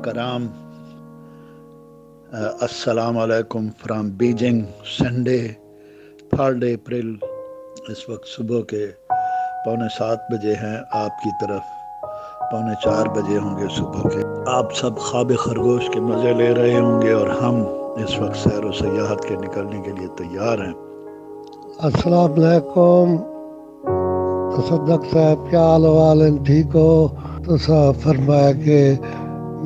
کرام السلام علیکم فرام بیجنگ سنڈے 3 اپریل۔ اس وقت صبح کے 6:45 بجے ہیں، آپ کی طرف 3:45 بجے ہوں گے صبح کے۔ آپ سب خواب خرگوش کے مزے لے رہے ہوں گے اور ہم اس وقت سیر و سیاحت کے نکلنے کے لیے تیار ہیں۔ السلام علیکم تصدق صاحب، کیا حال والن ٹھیک ہو؟ تسا فرمایا کہ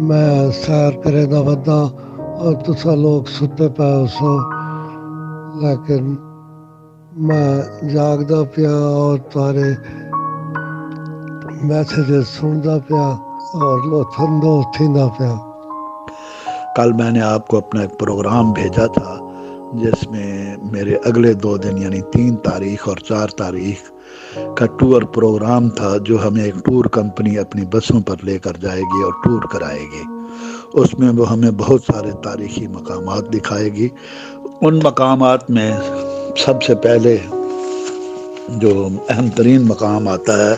میں سیر کرے دا بندہ اور تسا لوگ ستے پے سو، لیکن میں جاگدا پیا اور تارے میسیجز سندا پیا اور لطفاندوز تھیندا پیا۔ کل میں نے آپ کو اپنا ایک پروگرام بھیجا تھا جس میں میرے اگلے 2 دن یعنی 3 تاریخ اور 4 تاریخ کا ٹور پروگرام تھا، جو ہمیں ایک ٹور کمپنی اپنی بسوں پر لے کر جائے گی اور ٹور کرائے گی۔ اس میں وہ ہمیں بہت سارے تاریخی مقامات دکھائے گی۔ ان مقامات میں سب سے پہلے جو اہم ترین مقام آتا ہے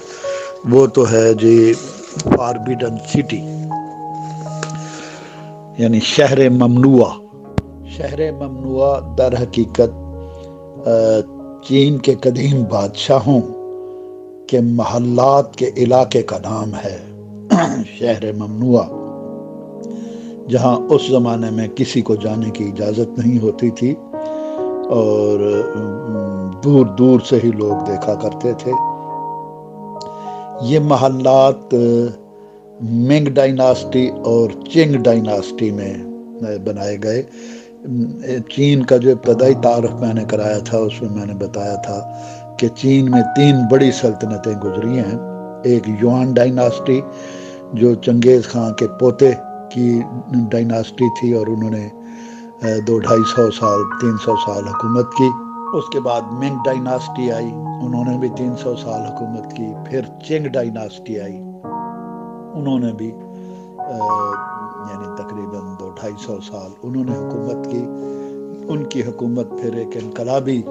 وہ تو ہے جی فاربیڈن سٹی، یعنی شہر ممنوعہ۔ شہر ممنوعہ در حقیقت چین کے قدیم بادشاہوں کے محلات کے علاقے کا نام ہے شہر ممنوعہ، جہاں اس زمانے میں کسی کو جانے کی اجازت نہیں ہوتی تھی اور دور دور سے ہی لوگ دیکھا کرتے تھے۔ یہ محلات منگ ڈائناسٹی اور چنگ ڈائناسٹی میں بنائے گئے۔ چین کا جو ابتدائی تعارف میں نے کرایا تھا اس میں میں نے بتایا تھا کہ چین میں 3 بڑی سلطنتیں گزری ہیں۔ ایک یوان ڈائناسٹی جو چنگیز خان کے پوتے کی ڈائناسٹی تھی اور انہوں نے 200-250 سال 300 سال حکومت کی۔ اس کے بعد منگ ڈائناسٹی آئی، انہوں نے بھی 300 سال حکومت کی۔ پھر چنگ ڈائناسٹی آئی، انہوں نے بھی یعنی تقریباً 200-250 سال انہوں نے حکومت کی۔ ان کی حکومت پھر ایک انقلابی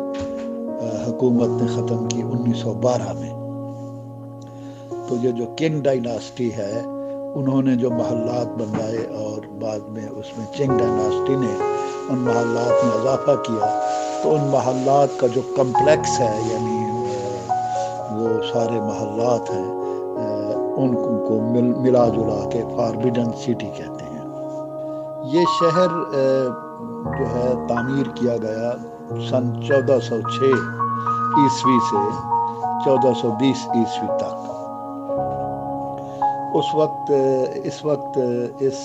حکومت نے ختم کی 1912 میں۔ تو یہ جو کنگ ڈائناسٹی ہے انہوں نے جو محلات بنوائے اور بعد میں اس میں چنگ ڈائناسٹی نے ان محلات میں اضافہ کیا، تو ان محلات کا جو کمپلیکس ہے یعنی وہ سارے محلات ہیں ان کو ملا جلا کے فاربیڈن سٹی کہتے ہیں۔ یہ شہر جو ہے تعمیر کیا گیا سن 1406 عیسوی سے 1420 عیسوی تک۔ اس وقت اس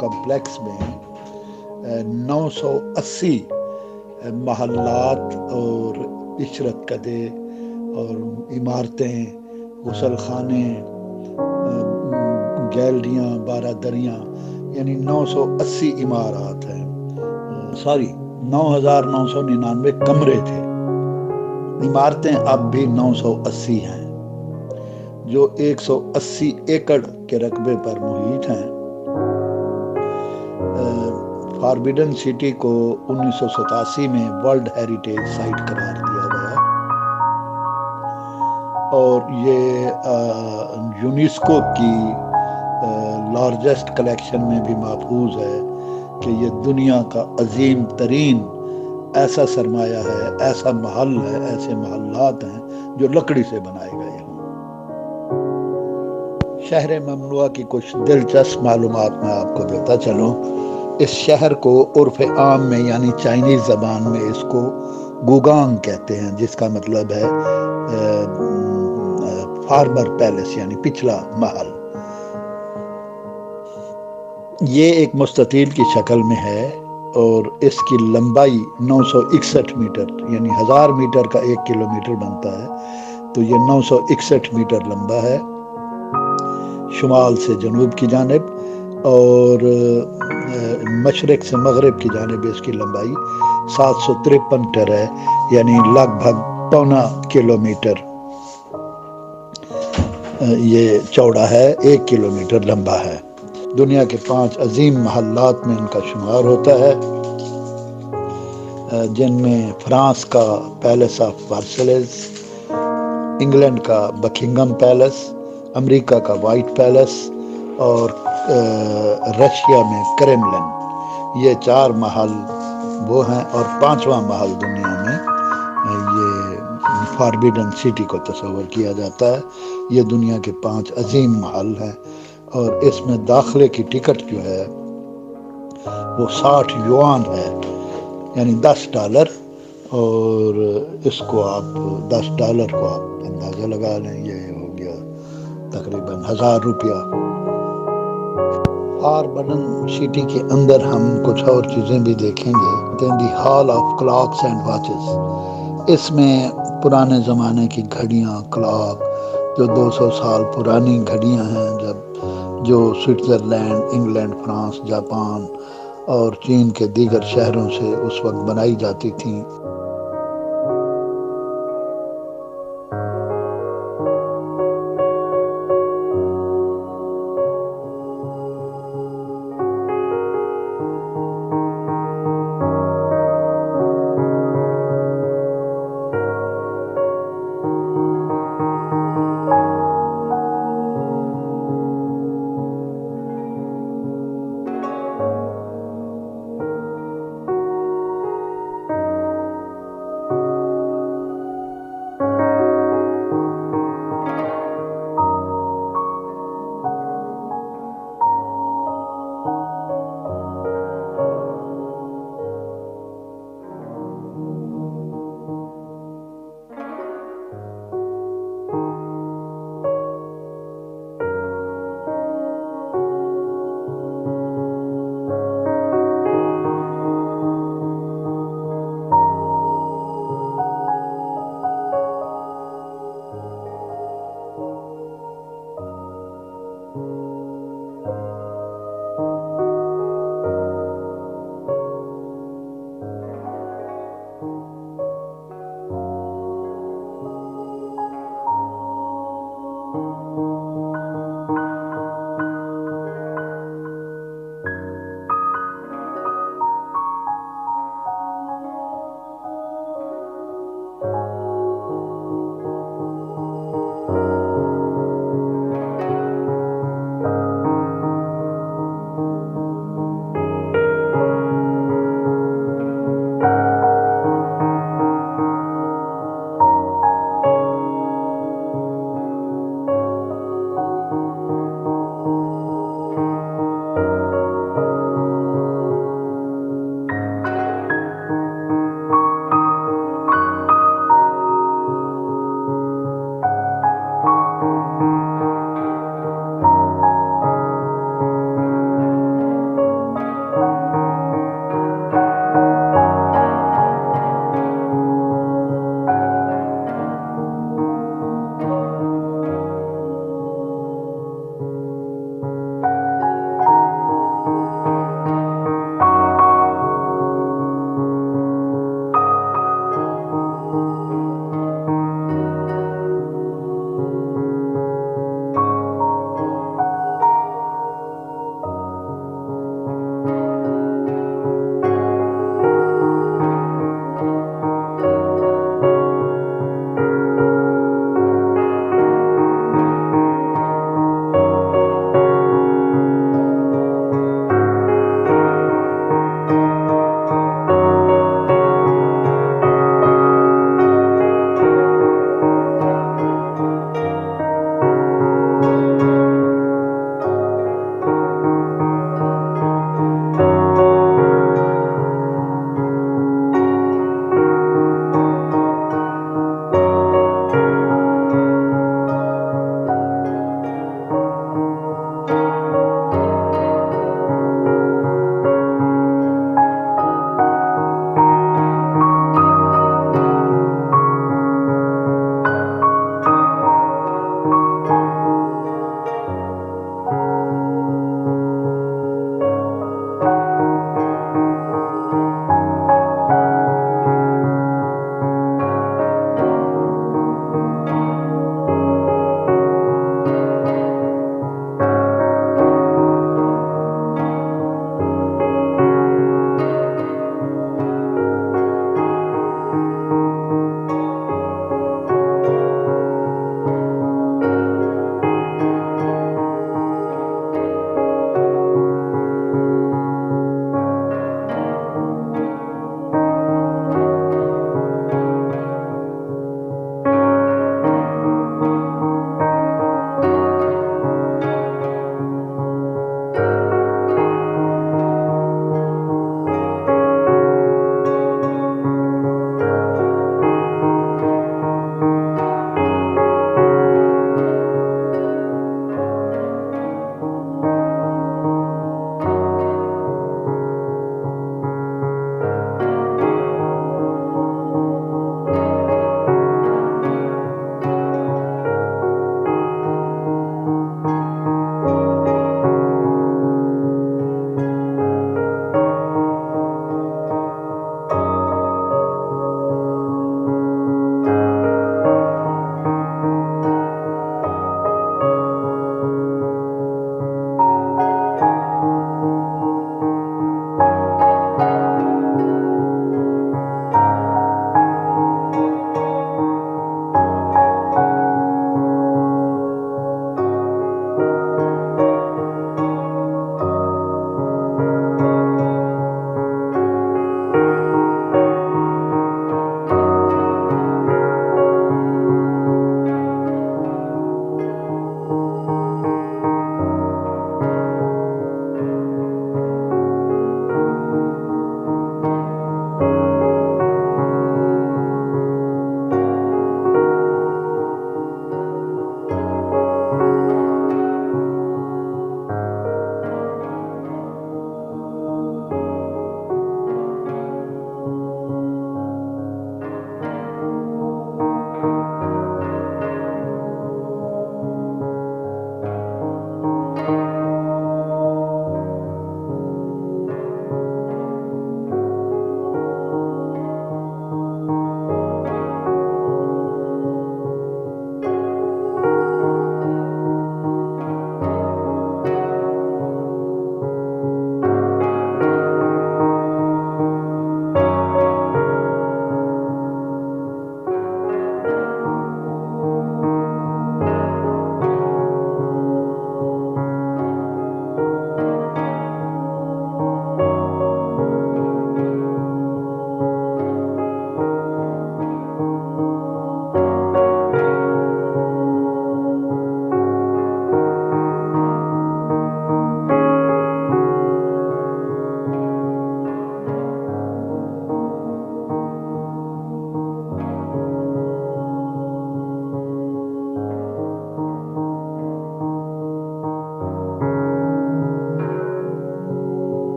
کمپلیکس میں 980 محلات اور عشرت کدے اور عمارتیں، غسل خانے، گیلریاں، 12 دریاں، یعنی 980 عمارات ہیں۔ 9999 کمرے تھے۔ عمارتیں اب بھی 980 ہیں جو 180 ایکڑ کے رقبے پر محیط ہیں۔ فاربیڈن سٹی کو 1987 میں ورلڈ ہیریٹیج سائٹ قرار دیا گیا اور یہ یونیسکو کی لارجسٹ کلیکشن میں بھی محفوظ ہے کہ یہ دنیا کا عظیم ترین ایسا سرمایہ ہے، ایسا محل ہے، ایسے محلات ہیں جو لکڑی سے بنائے گئے ہیں۔ شہر ممنوعہ کی کچھ دلچسپ معلومات میں آپ کو دیتا چلوں۔ اس شہر کو عرف عام میں یعنی چائنیز زبان میں اس کو گوگونگ کہتے ہیں، جس کا مطلب ہے فارمر پیلس یعنی پچھلا محل۔ یہ ایک مستطیل کی شکل میں ہے اور اس کی لمبائی 961 میٹر یعنی 1000 میٹر کا 1 کلومیٹر بنتا ہے، تو یہ 961 میٹر لمبا ہے شمال سے جنوب کی جانب، اور مشرق سے مغرب کی جانب اس کی لمبائی 753 میٹر ہے، یعنی لگ بھگ 1.25 کلومیٹر یہ چوڑا ہے، 1 کلومیٹر لمبا ہے۔ دنیا کے 5 عظیم محلات میں ان کا شمار ہوتا ہے، جن میں فرانس کا پیلس آف ورسائز، انگلینڈ کا بکنگم پیلس، امریکہ کا وائٹ پیلس اور رشیا میں کریملن، یہ 4 محل وہ ہیں، اور 5واں محل دنیا میں یہ فاربیڈن سٹی کو تصور کیا جاتا ہے۔ یہ دنیا کے 5 عظیم محل ہیں، اور اس میں داخلے کی ٹکٹ جو ہے وہ 60 یوان ہے، یعنی $10، اور اس کو آپ $10 کو آپ اندازہ لگا لیں، یہ ہو گیا تقریباً $1000۔ فاربیڈن سٹی کے اندر ہم کچھ اور چیزیں بھی دیکھیں گے۔ The hall of clocks and watches, اس میں پرانے زمانے کی گھڑیاں، کلاک، جو 200 سال پرانی گھڑیاں ہیں، جو سوئٹزرلینڈ، انگلینڈ، فرانس، جاپان اور چین کے دیگر شہروں سے اس وقت بنائی جاتی تھیں۔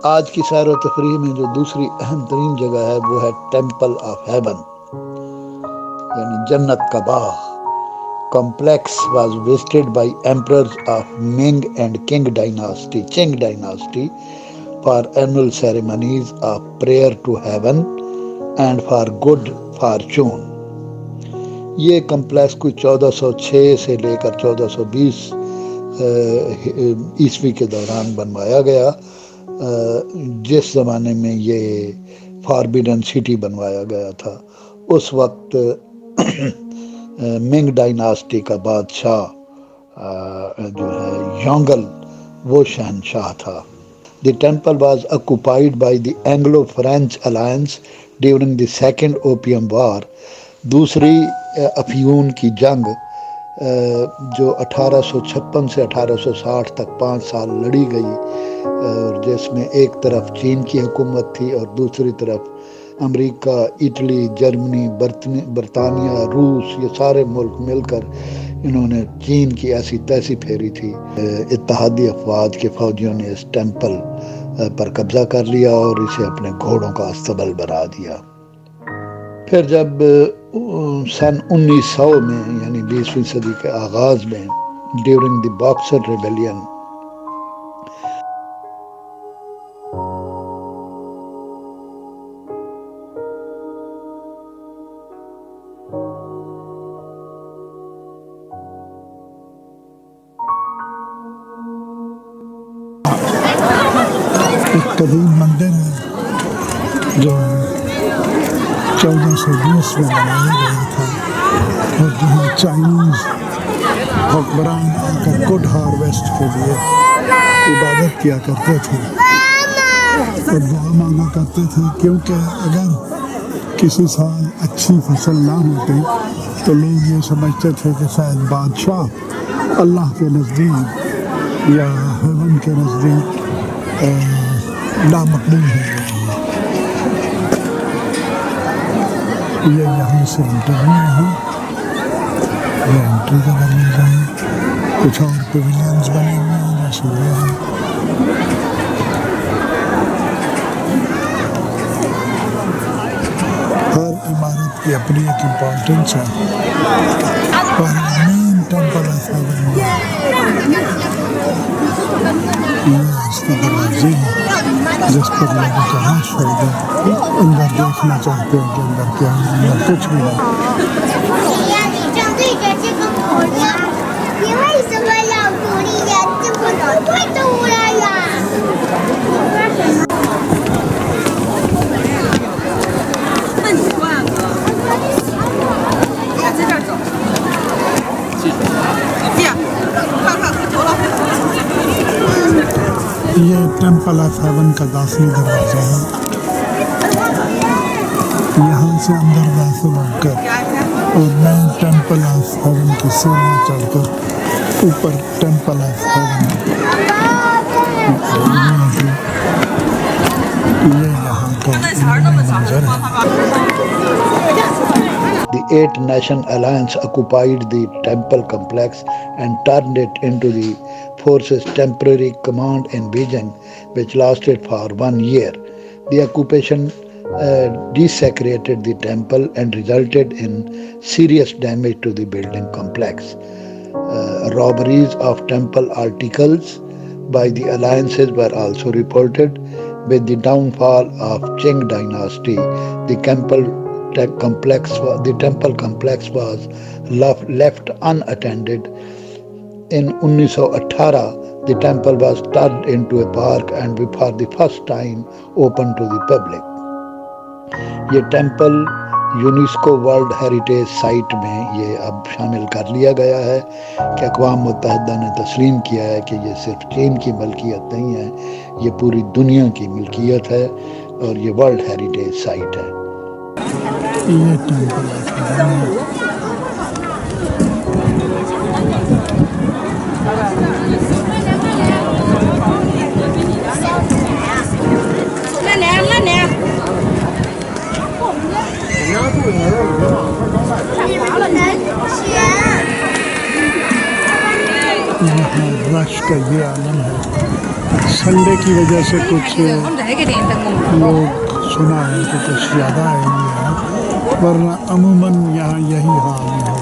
آج کی سیر و تفریح میں جو دوسری اہم ترین جگہ ہے وہ ہے ٹیمپل آف ہیون، یعنی جنت کا باغ. Complex was visited by emperors of Ming and Qing dynasty for annual ceremonies of prayer to heaven and for good fortune. یہ کمپلیکس کوئی 1406 سے لے کر 1420 عیسوی کے دوران بنوایا گیا، جس زمانے میں یہ فاربیڈن سٹی بنوایا گیا تھا. اس وقت منگ ڈائناسٹی کا بادشاہ جو ہے یونگل، وہ شہنشاہ تھا. The temple was occupied by the Anglo-French alliance during the Second Opium War. دوسری افیون کی جنگ جو 1856 سے 1860 تک 5 سال لڑی گئی، اور جس میں ایک طرف چین کی حکومت تھی اور دوسری طرف امریکہ، اٹلی، جرمنی، برطانیہ، روس، یہ سارے ملک مل کر انہوں نے چین کی ایسی تیسی پھیری تھی. اتحادی افواج کے فوجیوں نے اس ٹیمپل پر قبضہ کر لیا اور اسے اپنے گھوڑوں کا استبل بنا دیا. پھر جب سن 1900 میں یعنی 20ویں صدی کے آغاز میں ڈیورنگ دی باکسر ریبیلین قدیم مندر ہے جو 1420 میں بنایا گیا تھا، اور جہاں چائنیز حکمران آ کر گڈ ہارویسٹ کے لیے عبادت کیا کرتے تھے اور دعا مانگا کرتے تھے، کیونکہ اگر کسی سال اچھی فصل نہ ہوتی تو لوگ یہ سمجھتے تھے کہ شاید بادشاہ اللہ کے نزدیک یا ہیون کے نزدیک نامقبول ہو گئے ہیں. یہ یہاں سے انٹرویو ہے، یہ انٹری کا دروازہ ہے. کچھ اور پیویلینز بنے ہوئے ہیں جیسے یہ ہیں. ہر عمارت کی اپنی ایک امپورٹنس ہے، اور مین ٹیمپل آف ہیون یہ اس کے دروازے ہیں جس پر لوگوں کا رش ہوگا، اندر دیکھنا چاہتے ہیں کہ اندر کیا ہے. اندر کچھ بھی نہیں. یہ ٹیمپل آف ہیون کا داخلی دروازہ ہے. یہاں سے اندر داخل ہو کر اور مین ٹیمپل آف ہیون کی سیڑھیاں چڑھ کر اوپر ٹیمپل آف ہیون یہ یہاں کا منظر ہے. The Eight Nation Alliance occupied the temple complex and turned it into the force's temporary command in Beijing, which lasted for 1 year. The occupation desecrated the temple and resulted in serious damage to the building complex. Robberies of temple articles by the alliances were also reported. With the downfall of Qing dynasty, the temple complex was left unattended. In 1918, the temple was turned into a park and for the first time open to the public. یہ temple UNESCO world heritage site میں یہ اب شامل کر لیا گیا ہے کہ اقوام متحدہ نے تسلیم کیا ہے کہ یہ صرف چین کی ملکیت نہیں ہے، یہ پوری دنیا کی ملکیت ہے اور یہ ورلڈ ہیریٹیج سائٹ ہے. یہ ٹیمپل رش کا یہ عالم ہے سنڈے کی وجہ سے کچھ لوگ سنا ہے تو کچھ زیادہ آئے ہوئے ہیں، ورنہ عموماً یہاں یہی حال ہے۔